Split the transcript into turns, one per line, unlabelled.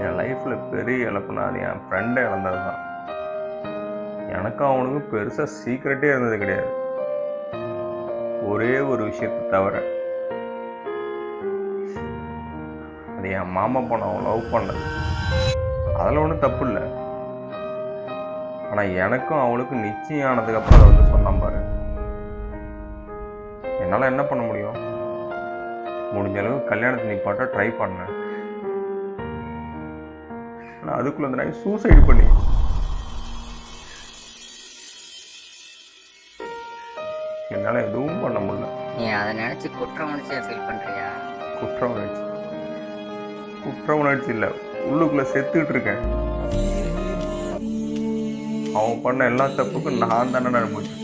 என் லைஃப்பில் பெரிய இழப்புனா அது என் ஃப்ரெண்டை இழந்தது தான். எனக்கும் அவனுக்கும் பெருசாக சீக்ரெட்டே இருந்தது கிடையாது. ஒரே ஒரு விஷயத்தை தவிர, அது என் மாமா பொண்ணை அவன் லவ் பண்ணது. அதில் ஒன்றும் தப்பு இல்லை. ஆனால் எனக்கும் அவளுக்கும் நிச்சயம் ஆனதுக்கப்புறம் அதை வந்து சொன்னான் பாரு. என்னால் என்ன பண்ண முடியும்? முடிஞ்ச அளவு கல்யாணத்தை நிப்பாட்ட ட்ரை பண்ணேன். ஆனால் அதுக்குள்ள அந்த நாய் சூசைடு பண்ணி என்னால் எதுவும் பண்ண முடியல.
நீ அதை நினச்சி குற்ற உணர்ச்சியாக ஃபீல் பண்ணுறியா?
குற்ற உணர்ச்சி குற்ற உணர்ச்சி இல்லை, உள்ளுக்குள்ளே செத்துக்கிட்டு இருக்கேன். அவன் பண்ண எல்லா தப்புக்கும் நான் தானே அனுபவிச்சேன்.